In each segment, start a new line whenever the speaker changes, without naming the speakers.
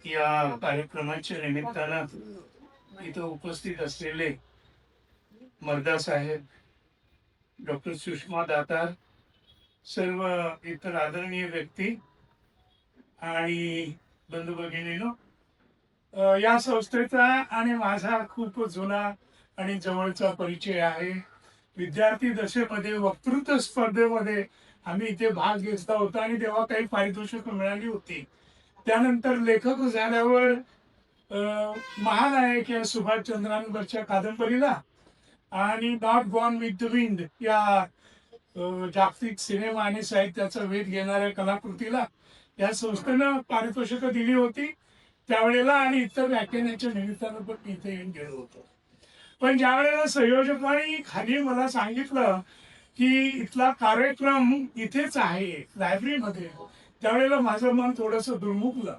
या कार्यक्रमाच्या निमित्तानं इथं उपस्थित असलेले मर्दा साहेब, डॉक्टर सुषमा दातार, सर्व इतर आदरणीय व्यक्ती आणि बंधू भगिनीनो, या संस्थेचा आणि माझा खूप जुना आणि जवळचा परिचय आहे. विद्यार्थी दशेमध्ये वक्तृत्व स्पर्धेमध्ये आम्ही इथे भाग घेतला होता आणि तेव्हा काही पारितोषिक मिळाली होती. त्यानंतर लेखक झाल्यावर महानायक या सुभाषचंद्रांवरच्या कादंबरीला आणि not gone with the wind या जागतिक सिनेमा आणि साहित्याचा वेध घेणाऱ्या कलाकृतीला या संस्थेनं पारितोषिकं दिली होती त्यावेळेला, आणि इतर व्याख्यानाच्या निमित्तानं पण इथे येऊन गेलो होतो. पण ज्या वेळेला संयोजकांनी खाली मला सांगितलं की इथला कार्यक्रम इथेच आहे लायब्ररीमध्ये, त्यावेळेला माझं मन थोडंसं दुर्मुखलं.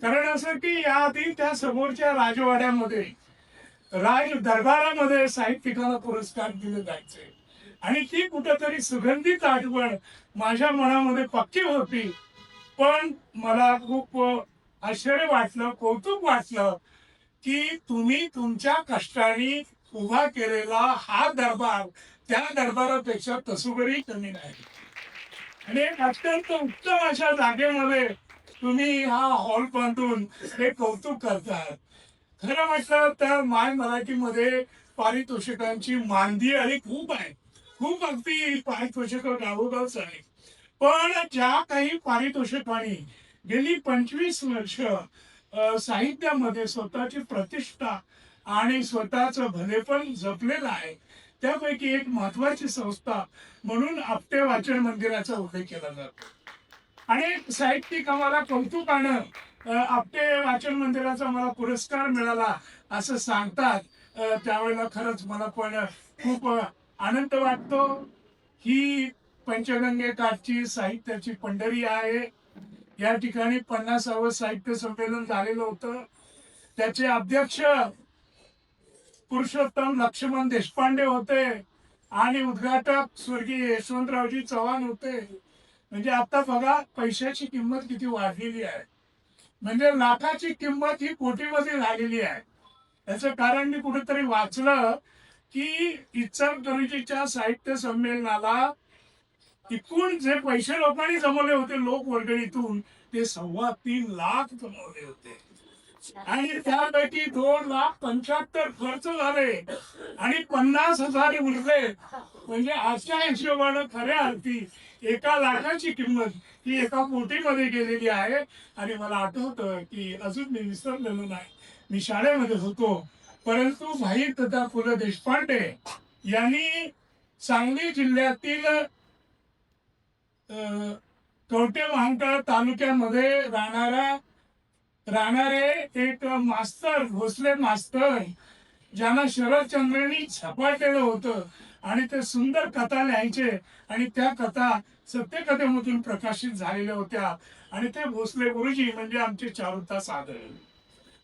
कारण असं की याआधी त्या समोरच्या राजवाड्यामध्ये राज दरबारामध्ये साहित्यिकाला पुरस्कार दिले जायचे आणि ती कुठेतरी सुगंधित आठवण माझ्या मनामध्ये पक्की होती. पण मला खूप आश्चर्य वाटलं, कौतुक वाटलं की तुम्ही तुमच्या कष्टाने उभा केलेला हा दरबार त्या दरबारापेक्षा तसुबरी कमी नाही आणि एक अत्यंत उत्तम अशा जागेमध्ये तुम्ही हा हॉल बांधून हे कौतुक करतात. खरं म्हटलं तर माय मराठीमध्ये पारितोषिकांची मांदी आणि खूप आहे, खूप अगदी पारितोषिकं गावोगावच आहे. पण ज्या काही पारितोषिकांनी गेली 25 वर्ष साहित्यामध्ये स्वतःची प्रतिष्ठा आणि स्वतःचं भलेपण जपलेलं आहे, त्यापैकी एक महत्वाची संस्था म्हणून आपटे वाचन मंदिराचा उल्लेख केला जातो. अनेक साहित्यिक आम्हाला कौतुकानं आपटे वाचन मंदिराचा मला पुरस्कार मिळाला असं सांगतात. त्यावेळेला खरंच मला पण खूप आनंद वाटतो. ही पंचगंगेकाठची साहित्याची पंढरी आहे. या ठिकाणी 50वे साहित्य संमेलन झालेलं होतं. त्याचे अध्यक्ष पुरुषोत्तम लक्ष्मण देशपांडे होते आणि उद्घाटक स्वर्गीय यशवंतरावजी चव्हाण होते. म्हणजे आता बघा पैशाची किंमत किती वाढलेली आहे, म्हणजे लाखाची किंमत ही कोटीमध्ये झालेली आहे. याचं कारण मी कुठेतरी वाचलं की इचलकरंजीच्या साहित्य संमेलनाला एकूण जे पैसे लोकांनी जमवले होते लोक वर्गणीतून ते 3.25 लाख जमवले होते आणि त्यापैकी 2,75,000 खर्च झाले आणि 50,000 उरले. म्हणजे आजच्या हिशोबानं खऱ्या अर्थी 1,00,000ची किंमत ही 1 कोटीमध्ये गेलेली आहे. आणि मला आठवतं की अजून मी विसरलेलो नाही, मी शाळेमध्ये होतो, परंतु भाई तथा पु ल देशपांडे यांनी सांगली जिल्ह्यातील कवठे महांकाळ तालुक्यामध्ये राहणारे एक मास्तर, भोसले मास्तर, ज्यांना शरदचंद्रांनी झपाटलेलं होतं आणि ते सुंदर कथा लिहायचे आणि त्या कथा सत्यकथेमधून प्रकाशित झालेल्या होत्या. आणि ते भोसले गुरुजी म्हणजे आमचे चारुता सागर.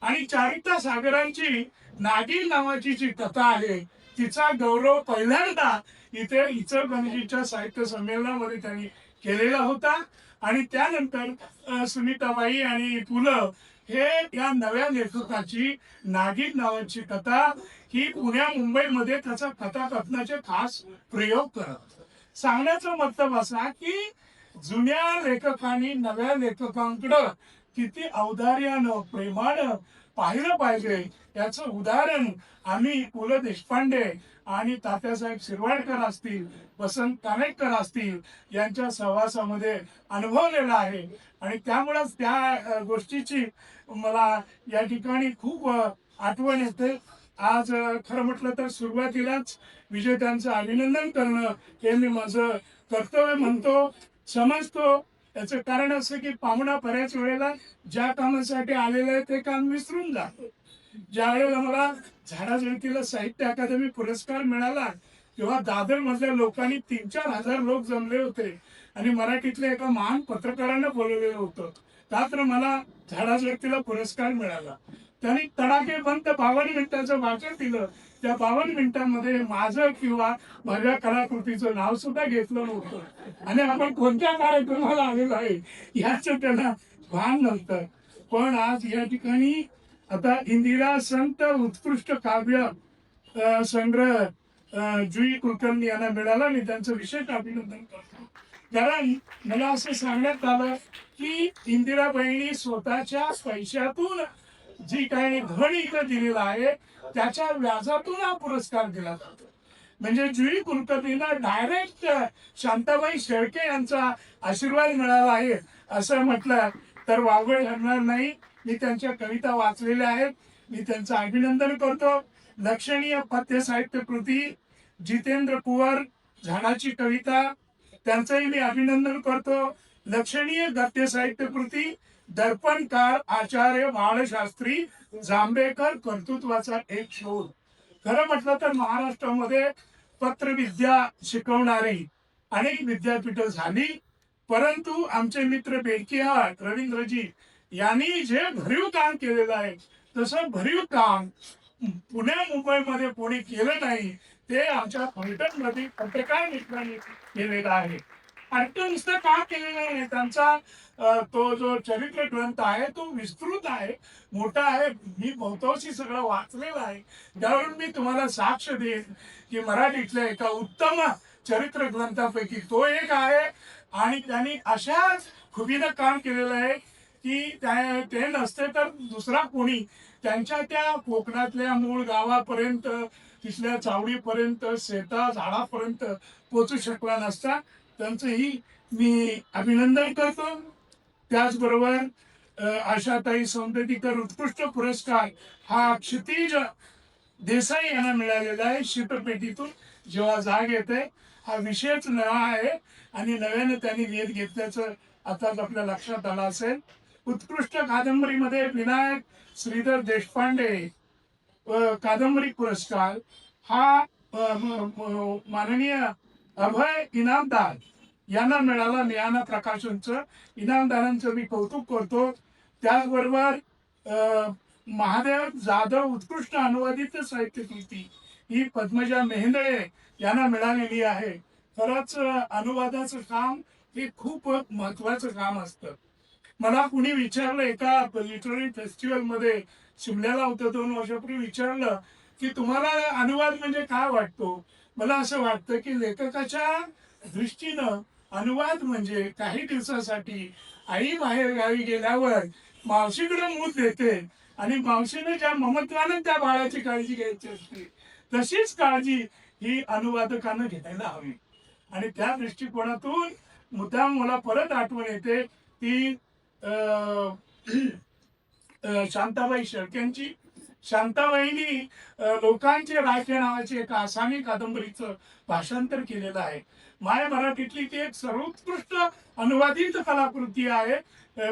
आणि चारुता सागरांची नागिन नावाची जी कथा आहे तिचा गौरव पहिल्यांदा इथे इचलकरंजीच्या साहित्य संमेलनामध्ये त्यांनी केलेला होता. आणि त्यानंतर सुनीताबाई आणि पु ल हे या नव्या लेखकाची नागिन नावाची कथा ही पुण्या मुंबईमध्ये त्याचा कथाकथनाचे खास प्रयोग करत. सांगण्याचा मतलब असा की जुन्या लेखकांनी नव्या लेखकांकडं किती औदार्यानं प्रेमानं पाहिलं पाहिजे याचं उदाहरण आम्ही पु ल देशपांडे आणि तात्यासाहेब शिरवाडकर असतील, वसंत कानेटकर असतील यांच्या सहवासामध्ये अनुभवलेला आहे. आणि त्यामुळेच त्या गोष्टीची मला या ठिकाणी खूप आठवण येते. आज खरं म्हटलं तर सुरुवातीलाच विजेत्यांचं अभिनंदन करणं हे मी माझं कर्तव्य म्हणतो, समजतो. याचं कारण असं की पाहुणा बऱ्याच वेळेला ज्या कामासाठी आलेलं आहे ते काम विसरून जातो. ज्या वेळेला मला झाडा जयंतीला साहित्य अकादमी पुरस्कार मिळाला तेव्हा दादर मधल्या लोकांनी 3-4 हजार लोक जमले होते आणि मराठीतल्या एका महान पत्रकारांना बोलवलेलं होतं. का तर मला झाडा जयंतीला पुरस्कार मिळाला. त्यांनी तडाखेबंद 52 मिनिटाचं भाषण दिलं. त्या 52 मिनिटांमध्ये माझं किंवा माझ्या कलाकृतीचं नाव सुद्धा घेतलं नव्हतं आणि आपण कोणत्या कार्यक्रमाला आलेलो आहे याचं त्यांना भान नव्हतं. पण आज या ठिकाणी आता इंदिरा संत उत्कृष्ट काव्य संग्रह जुई कुलकर्णी यांना मिळाला आणि त्यांचं विशेष अभिनंदन करतो. कारण मला असं सांगण्यात आलं की इंदिराबाईंनी स्वतःच्या पैशातून जी काही धन इथं दिलेला आहे त्याच्या व्याजातून हा पुरस्कार दिला जातो. म्हणजे जुई कुलकर्णींना डायरेक्ट शांताबाई शेळके यांचा आशीर्वाद मिळाला आहे असं म्हटलं तर वावगं ठरणार नाही. मी त्यांच्या कविता वाचलेल्या आहेत, मी त्यांचं अभिनंदन करतो. लक्षणीय पद्य साहित्य कृती जितेंद्र कुवर झाडाची कविता त्यांचंही मी अभिनंदन करतो. लक्षणीय गद्य साहित्य कृती दर्पणकार आचार्य बाळशास्त्री जांभेकर कर्तृत्वाचा एक शोध. खरं म्हटलं तर महाराष्ट्रामध्ये पत्रविद्या शिकवणारी अनेक विद्यापीठं झाली, परंतु आमचे मित्र बेडकिहाळ रवींद्रजी यांनी जे भरीव काम केलेलं आहे तसं भरीव काम पुणे मुंबईमध्ये कोणी केलं नाही. ते आमच्या फलटणमध्ये पत्रकार मित्रांनी केलेलं आहे. आणि नुसतं काम केलेलं नाही, त्यांचा तो जो चरित्र ग्रंथ आहे तो विस्तृत आहे, मोठा आहे. मी बहुतांशी सगळं वाचलेलं आहे, त्यावरून मी तुम्हाला साक्ष देईन की मराठीतल्या एका उत्तम चरित्र ग्रंथापैकी तो एक आहे. आणि त्यांनी अशाच खुबीनं काम केलेलं आहे की ते नसते तर दुसरा कोणी त्यांच्या त्या कोकणातल्या मूळ गावापर्यंत तिथल्या चावडीपर्यंत शेता झाडापर्यंत पोचू शकला नसता. त्यांचंही मी अभिनंदन करतो. त्याचबरोबर आशाताई सौंदर्यकर उत्कृष्ट पुरस्कार हा क्षितिज देसाई यांना मिळालेला आहे. शीतपेटीतून जेव्हा जाग येते हा विषयच नवा आहे आणि नव्याने त्यांनी वेध घेतल्याचं आताच आपल्या लक्षात आलं असेल. उत्कृष्ट कादंबरीमध्ये विनायक श्रीधर देशपांडे कादंबरी पुरस्कार हा माननीय अभय इनामदार यांना मिळाला. ज्ञान प्रकाशनचं इनामदारांचं मी कौतुक करतो. त्याचबरोबर महादेव जाधव उत्कृष्ट अनुवादित साहित्य कृती ही पद्मजा मेहेंदळे यांना मिळालेली आहे. खरंच अनुवादाचं काम हे खूप महत्वाचं काम असतं. मला कुणी विचारलं एका लिटररी फेस्टिवल मध्ये शिमल्याला होतं 2 वर्षापूर्वी, विचारलं की तुम्हाला अनुवाद म्हणजे काय वाटतो. मला असं वाटतं की लेखकाच्या दृष्टीनं अनुवाद म्हणजे काही दिवसासाठी आई बाहेर गावी गेल्यावर मावशीकडे मूल देते आणि मावशीने ज्या ममत्वानं त्या बाळाची काळजी घ्यायची असते तशीच काळजी ही अनुवादकानं घ्यायला हवी. आणि त्या दृष्टिकोनातून मुद्दाम मला परत आठवण येते ती शांताबाई शेळक्यांची. शांताबाईंनी लोकांचे रायखे नावाची एक आसामी कादंबरीचं भाषांतर केलेलं आहे. माय मराठीतली ती एक सर्वोत्कृष्ट अनुवादित कलाकृती आहे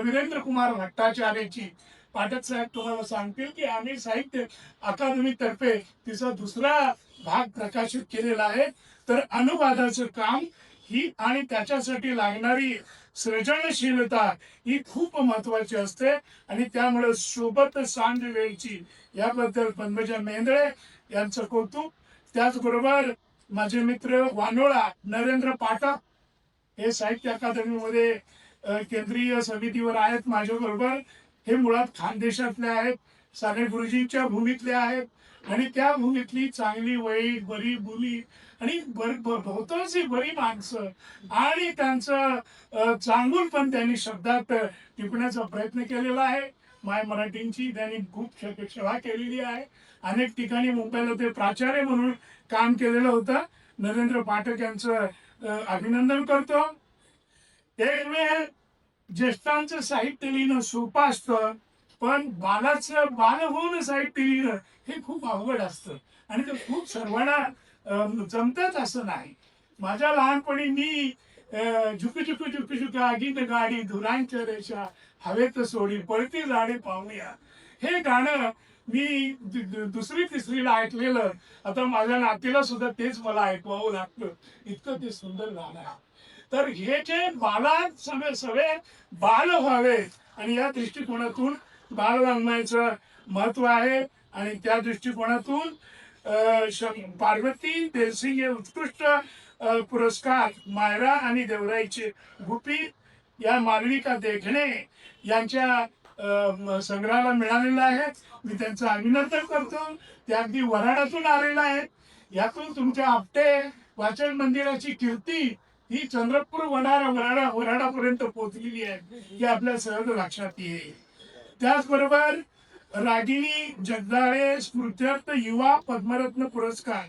वीरेंद्र कुमार भट्टाचार्यची. पाठक साहेब तुम्हाला सांगतील की आम्ही साहित्य अकादमी तर्फे तिचा 2रा भाग प्रकाशित केलेला आहे. तर अनुवादाचं काम ही आणि त्याच्यासाठी लागणारी सृजनशीलता ही खूप महत्वाची असते आणि त्यामुळे सोबत सांज वेळची याबद्दल पद्मजा मेहेंदळे यांचं कौतुक. त्याचबरोबर माझे मित्र वानोळा नरेंद्र पाठक हे साहित्य अकादमीमध्ये केंद्रीय समितीवर आहेत माझ्याबरोबर. हे मुळात खानदेशातले आहेत, साने गुरुजींच्या भूमीतले आहेत आणि त्या भूमीतली चांगली वैद बरी बोली आणि बहुतांशी बरी माणसं आणि त्यांचं चांगुल पण त्यांनी शब्दात टिपण्याचा प्रयत्न केलेला आहे. माय मराठींची त्यांनी खूप सेवा केलेली आहे. अनेक ठिकाणी मुंबईला ते प्राचार्य म्हणून काम केलेलं होतं. नरेंद्र पाठक यांचं अभिनंदन करतो. एक वेळ ज्येष्ठांचं साहित्य लिहिणं सोपं असतं, पण बालाचं बाल होऊन साहित्य लिहिणं हे खूप अवघड असतं आणि ते खूप सर्वांना जमतच असं नाही. माझ्या लहानपणी मी झुकू झुकू झुकू झुकू आगीत गाडी धुरांच्या रेषा हवेत सोडी पळती झाडे पाहुया हे गाणं मी 2री 3रीला ऐकलेलं. आता माझ्या नातीला सुद्धा तेच मला ऐकवावं लागतं, इतकं ते सुंदर गाणं आहे. तर हे जे बालात सगळे बाल व्हावे आणि या दृष्टिकोनातून बालवाङ्मयाचं महत्व आहे. आणि त्या दृष्टिकोनातून पार्वती तेलसिंग हे उत्कृष्ट पुरस्कार मायरा आणि देवराईचे गुपी या मालविका देखणे यांच्या संग्रहाला मिळालेलं आहे. मी त्यांचं अभिनंदन करतो. ते अगदी वऱ्हाडातून आलेलं आहे. यातून तुमच्या आपटे वाचन मंदिराची कीर्ती ही चंद्रपूर वऱ्हाडापर्यंत पोहोचलेली आहे, ही आपल्या सहज लक्षात येईल. त्याचबरोबर रागिणी जगदाळे स्मृत्यर्थ युवा पद्मरत्न पुरस्कार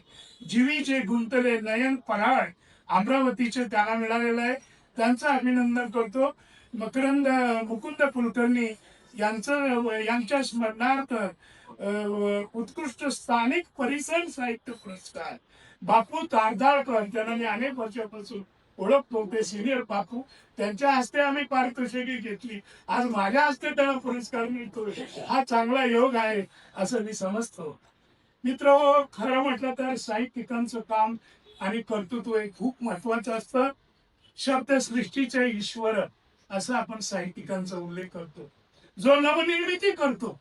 जीवीचे गुंतले नयन पराळ अमरावतीचे त्यांना मिळालेलं आहे. त्यांचं अभिनंदन करतो. मकरंद मुकुंद कुलकर्णी यांच्या स्मरणार्थ उत्कृष्ट स्थानिक परिसर साहित्य पुरस्कार बापू तारदाळकर, त्यांना मी अनेक वर्षापासून ओळखतो, ते सिनियर बापू, त्यांच्या हस्ते आम्ही पारितोषिके घेतली. आज माझ्या हस्ते त्यांना पुरस्कार मिळतोय. हा चांगला योग आहे असं मी समजतो. मित्र, खरं म्हटलं तर साहित्यिकांचं काम आणि कर्तृत्व हे खूप महत्वाचं असतं. शब्दसृष्टीचे ईश्वर असं आपण साहित्यिकांचा उल्लेख करतो. जो नवनिर्मिती करतो,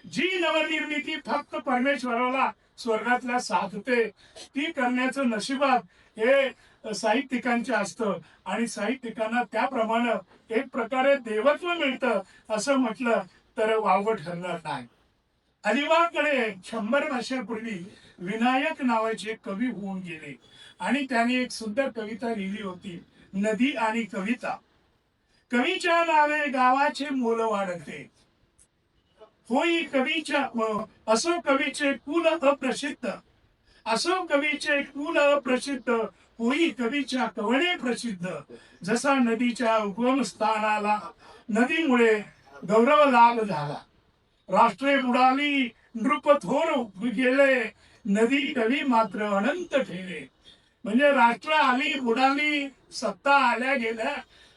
जी नवनिर्मिती फक्त परमेश्वराला स्वर्गातल्या साधते, ती करण्याचं नशिबात हे साहित्यिकांचे असतं. आणि साहित्यिकांना त्याप्रमाणे एक प्रकारे देवत्व मिळतं असं म्हटलं तर वावगं ठरणार नाही. अलिबागकडे 100 वर्षापूर्वी विनायक नावाचे कवी होऊन गेले आणि त्यांनी एक सुंदर कविता लिहिली होती, नदी आणि कविता. कवीच्या नावे गावाचे मोल वाढते, होई कवीच्या असो कवीचे कुल अप्रसिद्ध, असो कवीचे कुल अप्रसिद्ध, होई कवीच्या कवणे प्रसिद्ध. जसा नदीच्या उगम स्थानाला नदीमुळे गौरव लाभ झाला, राष्ट्रे बुडाली नृप थोर गेले, नदी कवी मात्र अनंत ठेले. म्हणजे राष्ट्र आली बुडाली, सत्ता आल्या गेल्या,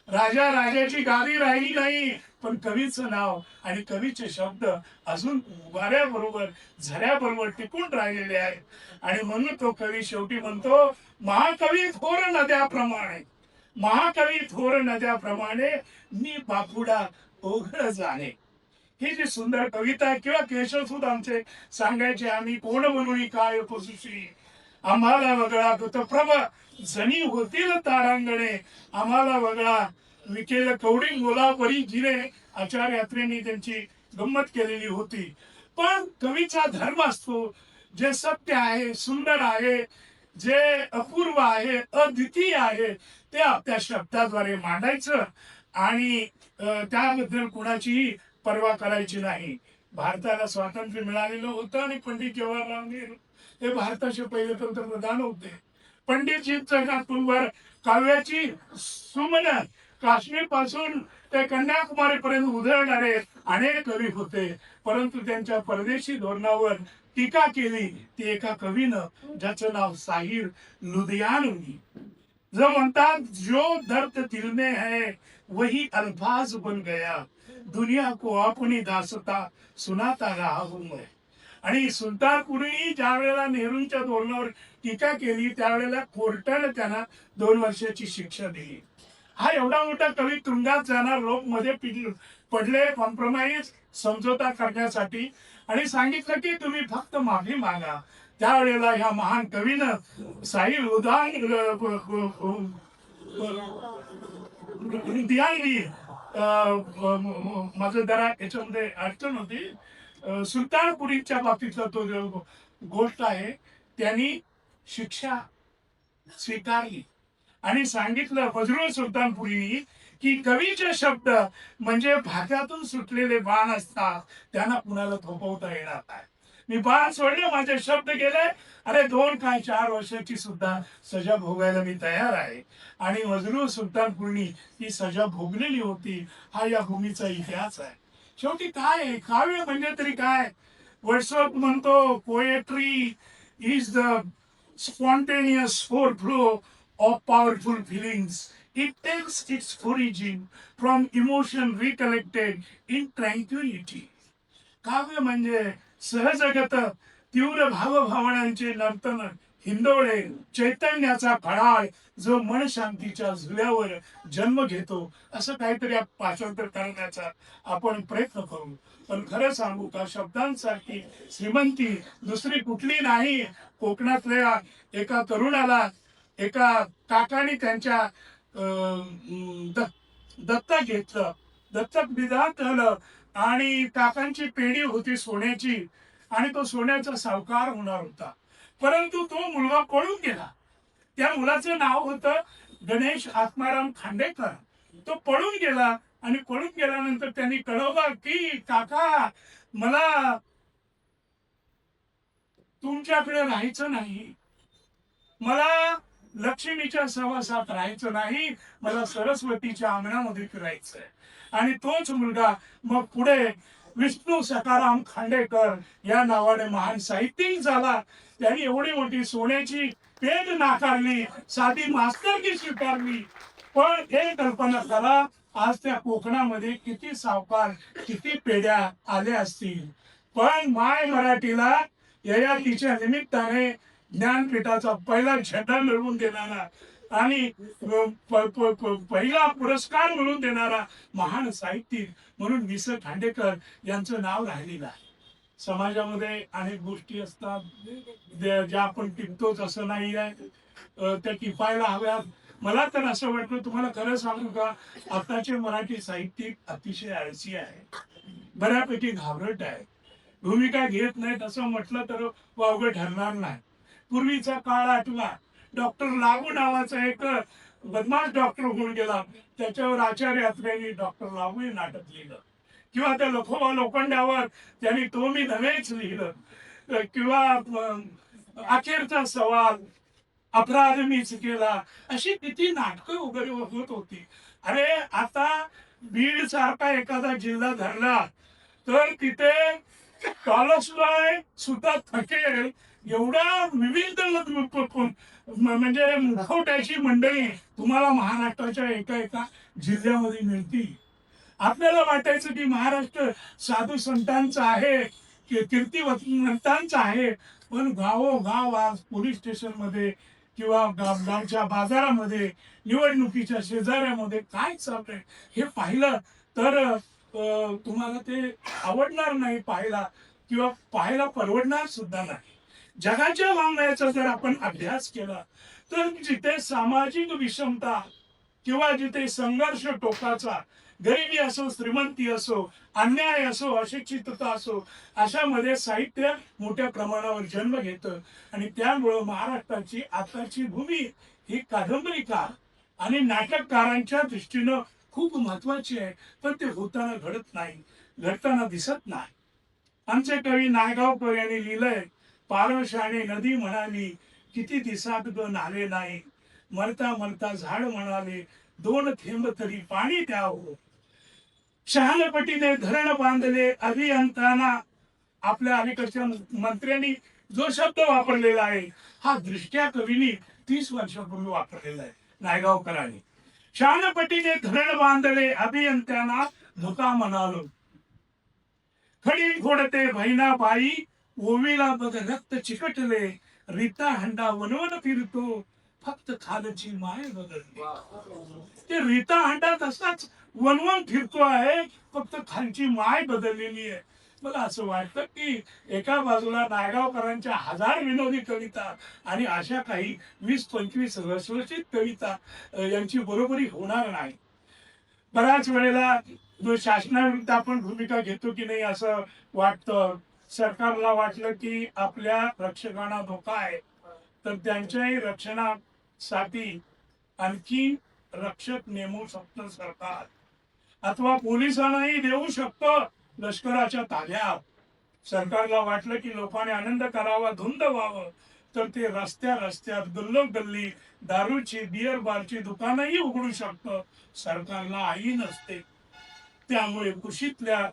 राजा राजाची गादी राहिली नाही, पण कवीचं नाव आणि कवीचे शब्द अजून उभाऱ्याबरोबर झऱ्याबरोबर टिकून राहिलेले आहेत. आणि म्हणून तो कवी शेवटी म्हणतो, महाकवी थोर नद्याप्रमाणे, महाकवी थोर नद्याप्रमाणे मी बापुडा ओघळ जाणे. ही जी सुंदर कविता आहे. किंवा केशवसूत आमचे सांगायचे, आम्ही कोण म्हणून काय पसुशी, आम्हाला वगळा कृतप्रभ जणी होतील तारांगणे, आम्हाला वगळा विकेल कवडी मोलावरी जिरे. आचार्य यात्रेने त्यांची गंमत केलेली होती. पण कवीचा धर्म असतो, जे सत्य आहे, सुंदर आहे, जे अपूर्व आहे, अद्वितीय आहे, ते आपल्या शब्दाद्वारे मांडायचं आणि त्याबद्दल कुणाचीही पर्वा करायची नाही. भारताला स्वातंत्र्य मिळालेलं होतं आणि पंडित जवाहरलाल नेहरू हे भारताचे पहिले पंतप्रधान होते. पंडितजींच्या काव्याची सुमन काश्मीर पासून ते कन्याकुमारी पर्यंत उधळणारे अनेक कवी होते. परंतु त्यांच्या परदेशी धोरणावर टीका केली ती एका कवीनं, ज्याचं नाव साहिर लुधियानवी. जो म्हणतात, जो दर्द दिल में है वही अल्फाज बन गया, दुनिया को अपनी दास्तां सुनाता रहा हूं मैं. आणि सुलतानपूरही ज्या वेळेला नेहरूंच्या धोरणावर टीका केली, त्यावेळेला कोर्टाने त्यांना 2 वर्षाची शिक्षा दिली. हा एवढा मोठा कवी तुरुंगात जाणार, लोक मध्ये पडले कॉम्प्रोमाइज समझोता करण्यासाठी, आणि सांगितलं की तुम्ही फक्त माफी मागा. त्यावेळेला ह्या महान कवीनं साहिर लुधियानवी, माझं जरा याच्यामध्ये अडचण होती, सुलतानपुरीच्या बाबतीतला तो जो गोष्ट आहे, त्यांनी शिक्षा स्वीकारली आणि सांगितलं फजलुल सुलतानपुरी की कवीचे शब्द म्हणजे भात्यातून सुटलेले बाण असतात, त्यांना कुणाला थोपवता येणार नाही. मी बाण सोडले, माझे शब्द गेले, अरे 2 काय 4 वर्षाची सुद्धा सजा भोगायला मी तयार आहे. आणि फजलुल सुलतानपुरी ही सजा भोगलेली होती. हा या भूमीचा इतिहास आहे. शेवटी काय आहे काव्य म्हणजे तरी काय? वर्ड्सवर्थ म्हणतो, poetry is the spontaneous overflow of powerful feelings. It takes its origin from emotion recollected in tranquility. काव्य म्हणजे सहजगत तीव्र भावभावनांचे नर्तन, हिंदोळे, चैतन्याचा फळाळ, जो मन शांतीच्या झुल्यावर जन्म घेतो. असं काहीतरी भाषांतर करण्याचा आपण प्रयत्न करू. पण खरं सांगू का, शब्दांसारखी श्रीमंती दुसरी कुठली नाही. कोकणातल्या एका तरुणाला एका काकाने त्यांच्या दत्तक घेतलं, दत्तक विधान झालं आणि काकांची पेढी होती सोन्याची आणि तो सोन्याचा सावकार होणार होता, परंतु तो मुलगा पळून गेला. त्या मुलाचं नाव होतं गणेश आत्माराम खांडेकर. तो पळून गेला आणि पळून गेल्यानंतर त्यांनी कळवलं की काका, मला तुमच्याकडे राहायचं नाही, मला लक्ष्मीच्या सहवासात राहायचं नाही, मला सरस्वतीच्या अंगणामध्ये फिरायचंय. आणि तोच मुलगा मग पुढे विष्णू सखाराम खांडेकर या नावाने महान साहित्यिक झाला. त्यांनी एवढी मोठी सोन्याची पेढ नाकारली, साधी मास्तरकी स्वीकारली. पण हे कल्पना करा, आज त्या कोकणामध्ये किती सावकार, किती पेढ्या आल्या असतील. पण माय मराठीला ययातीच्या निमित्ताने ज्ञानपीठाचा पहिला झेंडा मिळवून देणारा आणि पहिला पुरस्कार मिळवून देणारा महान साहित्यिक म्हणून वि स खांडेकर यांचं नाव राहिलेलं आहे. समाजामध्ये अनेक गोष्टी असतात ज्या आपण टिपतोच असं नाही आहे, त्या टिपायला हव्यात. मला तर असं वाटतं, तुम्हाला खरं सांगू का, आताचे मराठी साहित्यिक अतिशय आळसी आहे, बऱ्यापैकी घाबरट आहे, भूमिका घेत नाहीत असं म्हटलं तर वावगं ठरणार नाही. पूर्वीचा काळ आठवा, डॉक्टर लागू नावाचा एक बदमाश डॉक्टर होऊन गेला, त्याच्यावर आचार्य अत्रेंनी डॉक्टर लागू हे नाटक लिहिलं. किंवा त्या लखोबा लोखंडावर त्यांनी तो मी नव्हेच लिहिलं. किंवा अखेरचा सवाल, अपराध मीच केला, अशी किती नाटकं वगैरे होत होती. अरे आता बीड सारखा एखादा जिल्हा धरला तर तिथे टॉलस्टॉय सुद्धा थकेल एवढा विविध म्हणजे मुखवट्याची मंडळी तुम्हाला महाराष्ट्राच्या एका एका जिल्ह्यामध्ये मिळतील. आपल्याला वाटायचं की महाराष्ट्र साधू संतांचा आहे, कीर्तिवंतांचा आहे, पण गावोगाव आज पोलीस स्टेशन मध्ये किंवा गावच्या बाजारामध्ये, निवडणुकीच्या शेजाऱ्यामध्ये काय चाललंय हे पाहिलं तर तुम्हाला ते आवडणार नाही पाहायला, किंवा पाहायला परवडणार सुद्धा नाही. जगाच्या वाङ्मयाचा जर आपण अभ्यास केला तर जिथे सामाजिक विषमता किंवा जिथे संघर्ष टोकाचा, गरिबी असो, श्रीमंती असो, अन्याय असो, अशिक्षितता असो, अशामध्ये साहित्य मोठ्या प्रमाणावर जन्म घेतं. आणि त्यामुळं महाराष्ट्राची आताची भूमी ही कादंबरीकार आणि नाटककारांच्या दृष्टीनं खूप महत्वाची आहे, पण ते होताना घडत नाही, घडताना दिसत नाही. आमचे कवी नायगावकर यांनी लिहिलंय, पारवशाने नदी म्हणाली किती दिसात ग नाले नाही, मरता मरता झाड म्हणाले दोन थेंब तरी पाणी द्यावं, शहाणपटीने धरण बांधले अभियंताना. आपल्या अलीकडच्या मंत्र्यांनी जो शब्द वापरलेला आहे हा दृष्ट्या कवीनी 30 वर्षापूर्वी वापरलेला आहे नायगावकरांनी. शहाणपटीने धरण बांधले अभियंत्यांना धुका म्हणालो, खडी फोडते बहिणाबाई ओवीला बघ रक्त चिकटले, रीता हंडा वनवन फिरतो फक्त खालची माय बदलली. ते रीता हंडा तसाच वनवन फिरतो आहे, फक्त खालची माय बदललेली आहे. मला असं वाटतं की एका बाजूला नायगावकरांच्या 1000 विनोदी कविता आणि अशा काही 20-25 रसरशीत कविता यांची बरोबरी होणार नाही. बऱ्याच वेळेला शासनाविरुद्ध आपण भूमिका घेतो की नाही असं वाटतं. सरकारला वाटलं की आपल्या रक्षकांना धोका आहे तर त्यांच्याही रक्षणासाठी आणखी रक्षक नेमू शकतं सरकार, अथवा पोलिसांनाही देऊ शकतं लष्कराच्या ताब्यात. सरकारला वाटलं की लोकांनी आनंद करावा, धुंद व्हावं, तर ते रस्त्या रस्त्यात गल्लोगल्ली दारूची, बियर बारची दुकानही उघडू शकतं. सरकारला आई नसते, त्यामुळे कुशीतल्या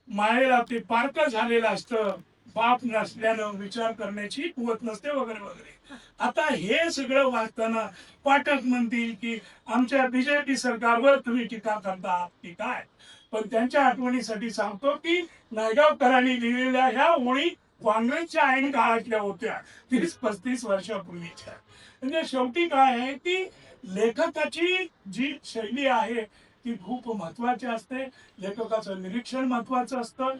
मायेला ते पारक झालेलं असतं, बाप नसल्यानं विचार करण्याची कुवत नसते वगैरे वगैरे. आता हे सगळं वाचताना पाठक म्हणतील की आमच्या बीजेपी सरकारवर तुम्ही टीका करता, की काय. पण त्यांच्या आठवणीसाठी सांगतो की नायगावकरांनी लिहिलेल्या ह्या ओळी काँग्रेसच्या ऐन काळातल्या होत्या, 30-35 वर्षापूर्वीच्या. म्हणजे शेवटी काय आहे की लेखकाची जी शैली आहे ती खूप महत्वाची असते. लेखकाचं निरीक्षण महत्वाचं असतं.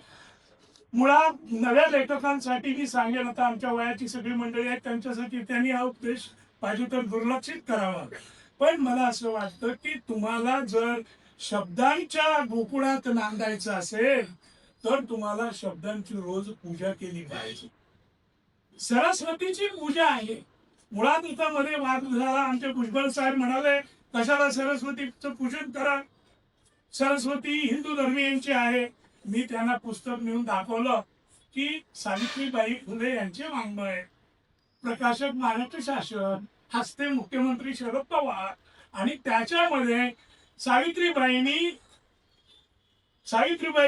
मुळात नव्या लेखकांसाठी मी सांगेन, आता आमच्या वयाची सगळी मंडळी आहेत त्यांच्यासाठी त्यांनी हा उपदेश पाहिजे तर दुर्लक्षित करावा. पण मला असं वाटतं की तुम्हाला जर शब्दांच्या गोकुळात नांदायचं असेल तर तुम्हाला शब्दांची रोज पूजा केली पाहिजे. सरस्वतीची पूजा आहे. मुळात मध्ये वाद झाला. आमचे भुजबळ साहेब म्हणाले कशाला सरस्वतीचं पूजन करा, सरस्वती हिंदू धर्मीयांची आहे. मी त्यांना पुस्तक नेऊन दाखवलं की सावित्रीबाई फुले यांचे वाङ्मय आहे. प्रकाशक महाराष्ट्र शासन, हस्ते मुख्यमंत्री शरद पवार, आणि त्याच्यामध्ये सावित्रीबाई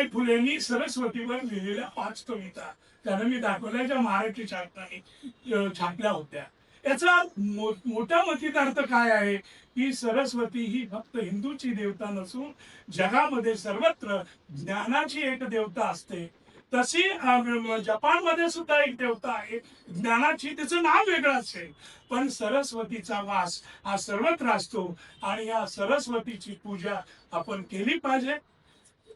फुलेंनी सरस्वतीवर लिहिलेल्या 5 कविता त्यांना मी दाखवल्या, ज्या महाराष्ट्र शासनाने छापल्या होत्या. याचा मोठा मतितार्थ काय आहे की सरस्वती ही फक्त हिंदूची देवता नसून जगामध्ये सर्वत्र ज्ञानाची एक देवता असते. तशी जपानमध्ये सुद्धा एक देवता आहे ज्ञानाची, तिचं नाव वेगळं असेल पण सरस्वतीचा वास हा सर्वत्र असतो आणि या सरस्वतीची पूजा आपण केली पाहिजे.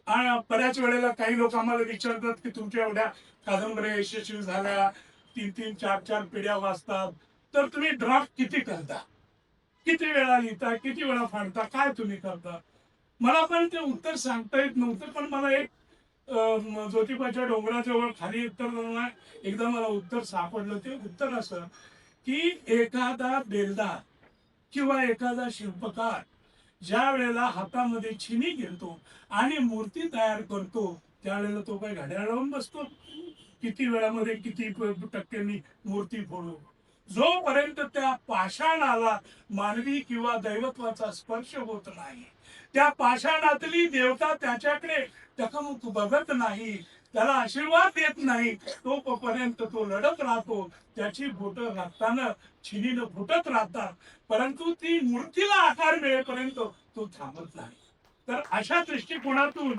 आणि बऱ्याच वेळेला काही लोक आम्हाला विचारतात की तुमच्या एवढ्या कादंबऱ्या यशस्वी झाल्या, 3-3, 4-4 पिढ्या वाचतात, तर तुम्ही ड्राफ्ट किती करता, किती वेळा लिहिता, किती वेळा फाडता, काय तुम्ही करता? मला पण ते उत्तर सांगता येत नव्हतं. पण मला एक ज्योतिबाच्या डोंगराजवळ खाली उत्तर एकदा मला उत्तर सापडलं. ते उत्तर असं की एखादा बेलदार किंवा एखादा शिल्पकार ज्या वेळेला हातामध्ये छिनी घेतो आणि मूर्ती तयार करतो त्यावेळेला तो काय घड्याळ लावून बसतो किती वेळामध्ये किती टक्क्यांनी मूर्ती फोडू. जोपर्यंत त्या पाषाणाला मानवी किंवा दैवत्वाचा स्पर्श होत नाही, त्या पाषाणातली देवता त्याच्याकडे टकमक बघत नाही, त्याला आशीर्वाद देत नाही, तोपर्यंत तो लढत राहतो. त्याची बोट रक्तानं छिनीनं फुटत राहतात, परंतु ती मूर्तीला आकार मिळेपर्यंत तो थांबत नाही. तर अशा दृष्टिकोनातून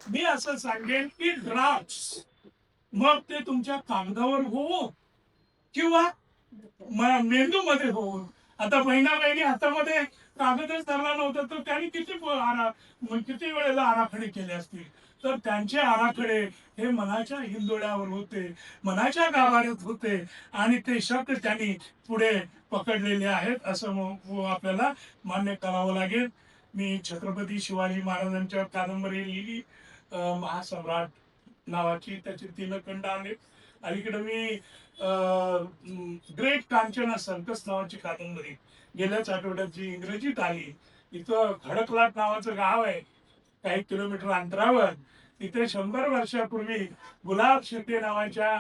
मी असं सांगेन की ड्राफ्ट्स मग ते तुमच्या कागदावर हो किंवा मेंदू मध्ये हो. आता बहिणी हातामध्ये कागदच धरला नव्हता तर त्यांनी किती वेळेला आराखडे केले असतील. तर त्यांचे आराखडे हे मनाच्या हिंदोड्यावर होते, मनाच्या गाभाऱ्यात होते आणि ते शब्द त्यांनी पुढे पकडलेले आहेत असं आपल्याला मान्य करावं लागेल. मी छत्रपती शिवाजी महाराजांच्या कादंबरी लिहिली, महासम्राट नावाची, त्याचे 3 खंड आले. अलीकडे मी ग्रेट कांचना सर्कस नावाची कादंबरी गेल्याच आठवड्यात जी इंग्रजीत आली, इथं खडकलाट नावाचं गाव आहे काही किलोमीटर अंतरावर. तिथे 100 वर्षापूर्वी गुलाब शिंदे नावाच्या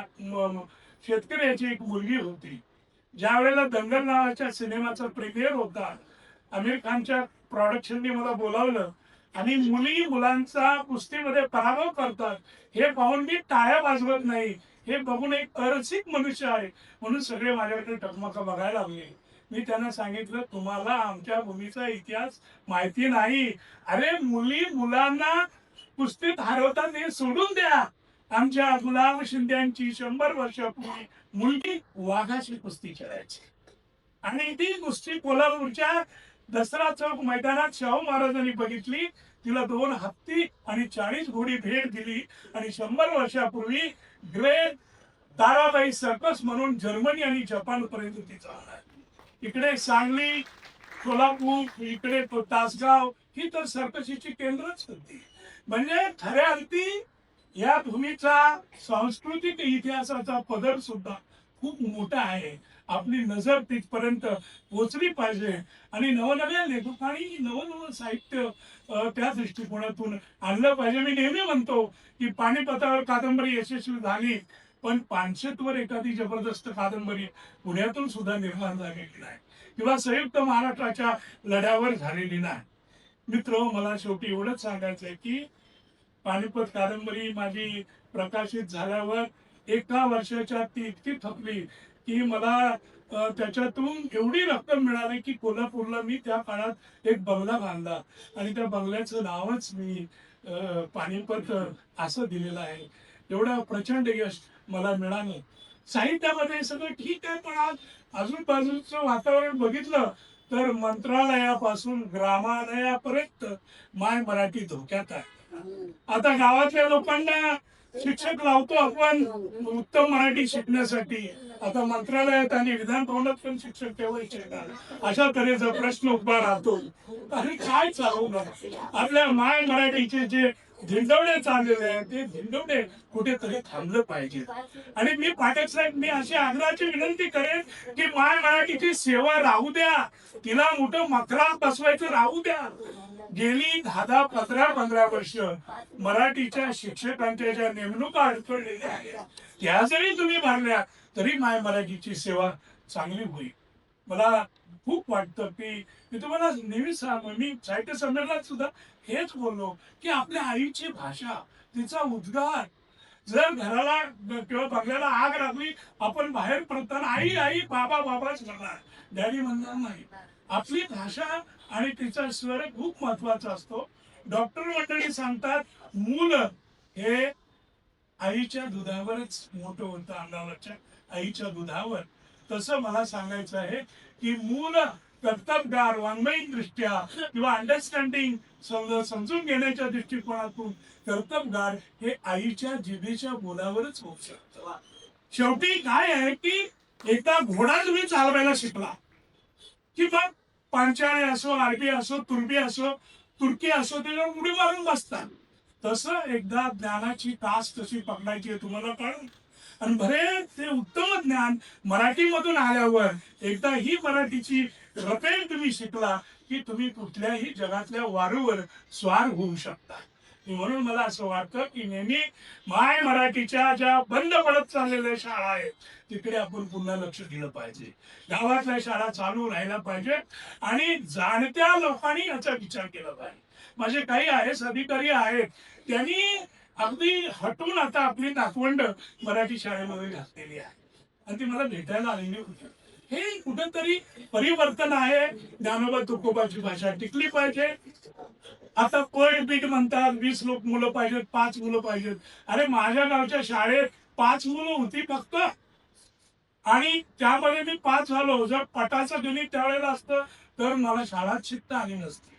शेतकऱ्याची एक मुलगी होती. ज्या वेळेला दंगल नावाच्या सिनेमाचा प्रीमियर होता, आमिर खानच्या प्रोडक्शनने मला बोलावलं आणि मुलांचा कुस्तीमध्ये पराभव करतात हे पाहून मी टाळ्या वाजवत नाही, हे बघून एक अरसिक मनुष्य आहे म्हणून सगळे माझ्याकडे टकमका बघायला लागले. मी त्यांना सांगितलं तुम्हाला आमच्या भूमीचा इतिहास माहिती नाही. अरे मुलांना कुस्तीत हरवतात हे सोडून द्या. आमच्या गुलाब शिंद्यांची 100 वर्षापूर्वी मुलगी वाघाची कुस्ती खेळायची आणि ती कुस्ती कोल्हापूरच्या दसरा चौक मैदानात शाहू महाराजांनी बघितली. तिला 2 हत्ती आणि 40 घोडी भेट दिली आणि 100 वर्षापूर्वी ग्रेट ताराबाई सर्कस म्हणून जर्मनी आणि जपान पर्यंत ती चालणार. इकडे सांगली, सोलापूर, इकडे तासगाव ही तर सर्कशीची केंद्रच होती. म्हणजे खऱ्या अर्थी या भूमीचा सांस्कृतिक इतिहासाचा पदर सुद्धा खूप मोठा आहे. आपली नजर तिथपर्यंत पोचली पाहिजे आणि नवनव्या लेखकांनी नवनवं साहित्य त्या दृष्टिकोनातून आणलं पाहिजे. मी नेहमी म्हणतो की पानिपतावर कादंबरी यशस्वी झाली पण पानशेतवर एखादी जबरदस्त कादंबरी पुण्यातून सुद्धा निर्माण झालेली नाही किंवा संयुक्त महाराष्ट्राच्या लढ्यावर झालेली नाही. मित्र, मला शेवटी एवढंच सांगायचंय की पानिपत कादंबरी माझी प्रकाशित झाल्यावर 1 वर्षाच्या ती इतकी थकली की मला त्याच्यातून एवढी रक्कम मिळाली की कोल्हापूरला मी त्या काळात एक बंगला बांधला आणि त्या बंगल्याचं नावच मी पानिपत असं दिलेलं आहे. एवढं प्रचंड यश मला मिळालं. साहित्यामध्ये सगळं ठीक आहे पण आज आजूबाजूचं वातावरण बघितलं तर मंत्रालयापासून ग्रामालयापर्यंत माय मराठी धोक्यात आहे. आता गावातल्या लोकांना शिक्षक लावतो आपण उत्तम मराठी शिकण्यासाठी. आता मंत्रालयात आणि विधान भवनात पण शिक्षक ठेवायचे का, अशा तऱ्हेचा प्रश्न उभा राहतो. आणि काय चालवणार आपल्या माय मराठीचे जे धिंडवडे चाललेले आहेत, ते धिंडवडे कुठेतरी थांबलं पाहिजे. आणि मी पाठक साहेब, मी अशी आग्रहाची विनंती करेन की माय मराठीची सेवा राहू द्या, तिला मोठं मकरात बसवायचं राहू द्या. गेली 10-15 वर्ष मराठीच्या शिक्षकांच्या ज्या नेमणुका अडथळलेल्या आहेत, त्या जरी तुम्ही भरल्या तरी माय मराठीची सेवा चांगली होईल. मला खूप वाटतं की मी तुम्हाला नेहमी मी साहित्य संमेलनात सुद्धा हेच बोललो की आपल्या आईची भाषा, तिचा उद्गार, जर घराला किंवा बंगल्याला आग लागली, आपण बाहेर पडताना आई आई बाबा बाबाच म्हणणार, डॅडी म्हणणार नाही. आपली भाषा आणि तिचा स्वर खूप महत्वाचा असतो. डॉक्टर मंडळी सांगतात मूल हे आईच्या दुधावरच मोठं होतं, अंगावरच्या आईच्या दुधावर. तसं मला सांगायचं आहे की मूल कर्तबगार वाङ्मयिक दृष्ट्या किंवा अंडरस्टँडिंग समजून घेण्याच्या दृष्टिकोनातून कर्तबगार हे आईच्या जिभेच्या बोलावरच होऊ शकतं. शेवटी काय आहे की एकदा घोडा तुम्ही चालवायला शिकला की मग पांचाळे असो, आरबी असो, तुर्बी असो, तुर्की असो, त्याच्यावर उडी मारून बसतात. तसं एकदा ज्ञानाची कास कशी पकडायची तुम्हाला कळून, आणि बरे ते उत्तम ज्ञान मराठीमधून आल्यावर एकदा ही मराठीची रपेल तुम्ही शिकला की तुम्ही कुठल्याही जगातल्या वारूवर स्वार होऊ शकता. म्हणून मला असं वाटतं की नेहमी माय मराठीच्या ज्या बंद पडत चाललेल्या शाळा आहेत तिकडे आपण पुन्हा लक्ष दिलं पाहिजे. गावातल्या शाळा चालू राहायला पाहिजे आणि जाणत्या लोकांनी याचा विचार केला पाहिजे. माझे काही आयएस अधिकारी आहेत, त्यांनी अगदी हटून आता आपली नातवंड मराठी शाळेमध्ये घातलेली आहे आणि ती मला भेटायला आलेली होती. हे कुठंतरी परिवर्तन आहे. ज्ञानोबा तुकोबाची भाषा टिकली पाहिजे. आता पॉइंट बीट म्हणतात 20 मुलं पाहिजेत, 5 मुलं पाहिजेत. अरे माझ्या गावच्या शाळेत 5 मुलं होती फक्त, आणि त्यामध्ये मी 5 झालो. जर पटाचं गणित त्यावेळेला असतं तर मला शाळात शिकता आली नसती.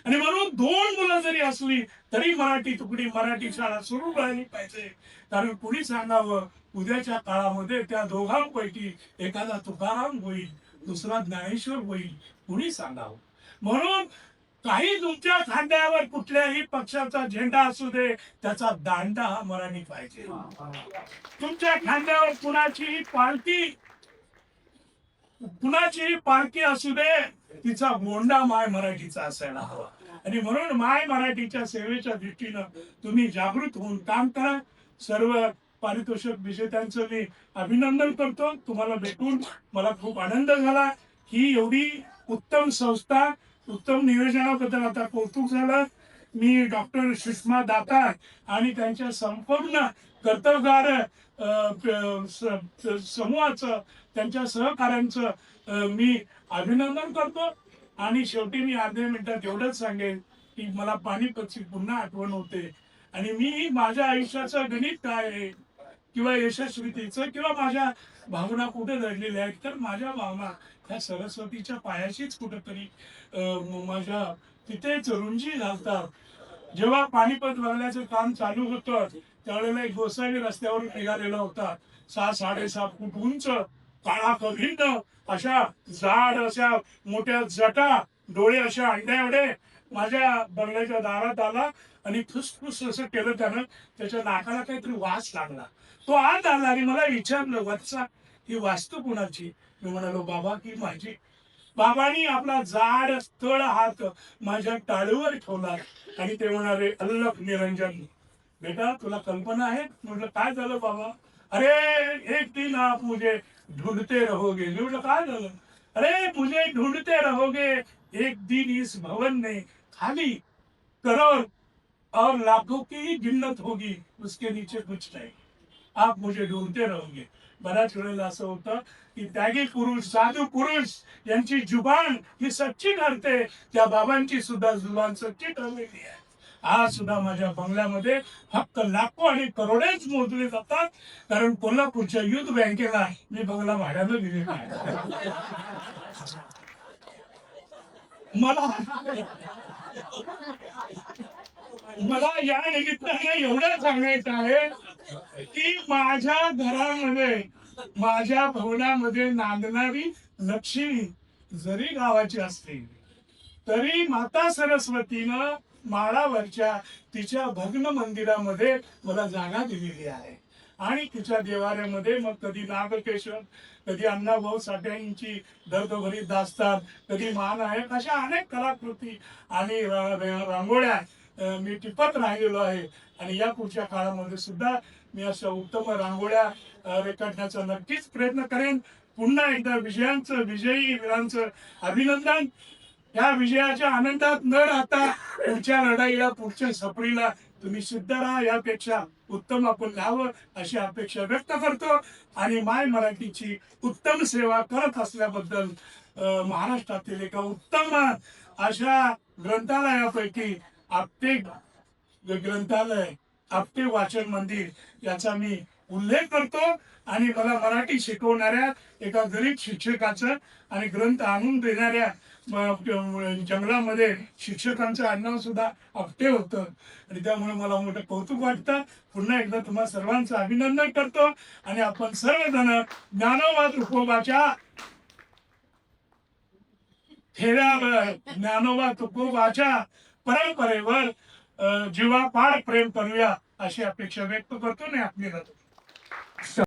आणि म्हणून 2 मुलं जरी असली तरी मराठी तुकडी, मराठी शाळा सुरू राहिली पाहिजे. कारण कुणी सांगावं उद्याच्या काळामध्ये त्या दोघांपैकी एखादा तुकाराम होईल, दुसरा ज्ञानेश्वर होईल, कुणी सांगावं. म्हणून काही तुमच्या खांद्यावर कुठल्याही पक्षाचा झेंडा असू दे, त्याचा दांडा हा मराठी पाहिजे. तुमच्या खांद्यावर कुणाची पालखी असू दे, तिचा गोंडा माय मराठीचा असायला हवा. आणि म्हणून माय मराठीच्या सेवेच्या दृष्टीनं तुम्ही जागृत होऊन काम करा. सर्व पारितोषिक विजेत्यांचं मी अभिनंदन करतो. तुम्हाला भेटून मला खूप आनंद झाला. ही एवढी उत्तम संस्था, उत्तम नियोजनाबद्दल आता कौतुक झालं. मी डॉक्टर सुषमा दातार आणि त्यांच्या संपूर्ण कर्तबगार समूहाचं, त्यांच्या सहकाऱ्यांचं मी अभिनंदन करतो. आणि शेवटी मी अर्ध्या मिनिटात एवढंच सांगेन की मला पानिपतची पुन्हा आठवण होते. आणि मी माझ्या आयुष्याचं गणित काय आहे किंवा यशस्वीतेचं किंवा माझ्या भावना कुठे दडलेल्या आहेत, तर माझ्या भावना ह्या सरस्वतीच्या पायाशीच कुठेतरी माझ्या तिथेच रुंजी घालतात. जेव्हा पानिपत बंगल्याचं काम चालू होतं त्यावेळेला एक गोसावी रस्त्यावरून निघालेला होता. 6-6.5 फूट उंच, काळा कभिन्न, अशा जाड अशा मोठ्या जटा, डोळे अशा अंड्या एवढे, माझ्या बंगल्याच्या दारात आला आणि फुसफुस असं केलं त्यानं. त्याच्या नाकाला काहीतरी वास लागला. तो आत आला आणि मला विचारलं, वत्सा ही वास्तू कुणाची? मी म्हणालो, बाबा की माझी. बाबांनी आपला जाड तळ हात माझ्या टाळीवर ठेवला आणि ते म्हणाले, अल्लख निरंजन, बेटा तुला कल्पना आहे? म्हटलं काय झालं बाबा? अरे एक दिन आप मुझे ढूंढते रहोगे. मी म्हटलं काय झालं? अरे मुझे ढूंढते रहोगे, एक दिन इस भवन में खाली करोड़ और लाखों की ही गिन्नत होगी, उसके नीचे कुछ नहीं. आप मुझे ढूंढते रहोगे. बऱ्याच वेळेला असं होतं की त्यागी पुरुष, साधू पुरुष यांची जुबान ही सच्ची ठरते. त्या बाबांची सुद्धा जुबान सच्ची ठरलेली आहे. आज सुद्धा माझ्या बंगल्यामध्ये फक्त लाखो आणि करोडेच मोजले जातात, कारण कोल्हापूरच्या युद्ध बँकेला मी बंगला भाड्यानं दिलेला आहे. मला मला या निमित्ताने एवढं सांगायचं आहे की माझ्या घरामध्ये, माझ्या भवनामध्ये नांदणारी लक्ष्मी जरी गावाची असली तरी माता सरस्वतीनं माळावरच्या तिच्या भग्न मंदिरामध्ये मला जागा दिलेली आहे. आणि तिच्या देवाऱ्यामध्ये मग कधी नागकेशर, कधी अण्णाभाऊ साठ्यांची दर्दभरी दास्तान, कधी महानायक, अशा अनेक कलाकृती आणि रांगोळ्या मी टिपत राहिलेलो आहे. आणि या पुढच्या काळामध्ये सुद्धा मी अशा उत्तम रांगोळ्या रेखाटण्याचा नक्कीच प्रयत्न करेन. पुन्हा एकदा विजयी वीरांचं अभिनंदन. या विजयाच्या आनंदात न राहता पुढच्या लढाईला, पुढच्या सफरीला तुम्ही सिद्ध राहा, यापेक्षा उत्तम आपण न्यावं अशी अपेक्षा व्यक्त करतो. आणि माय मराठीची उत्तम सेवा करत असल्याबद्दल महाराष्ट्रातील एका उत्तम अशा ग्रंथालयापैकी आपटे ग्रंथालय, आपटे वाचन मंदिर याचा मी उल्लेख करतो. आणि मला मराठी शिकवणाऱ्या एका गरीब शिक्षकाचं आणि ग्रंथ आणून देणाऱ्या जंगलामध्ये शिक्षकांचं आडनाव सुद्धा आपटे होतं. आणि त्यामुळे मला मोठं कौतुक वाटतं. पुन्हा एकदा तुम्हा सर्वांचं अभिनंदन करतो. आणि आपण सर्वजण ज्ञानोबा तुकोबाच्या ठेव्यावर, ज्ञानोबा तुकोबाच्या परंपरेवर जीवापाड प्रेम करूया अशी अपेक्षा व्यक्त करतो. आणि आपली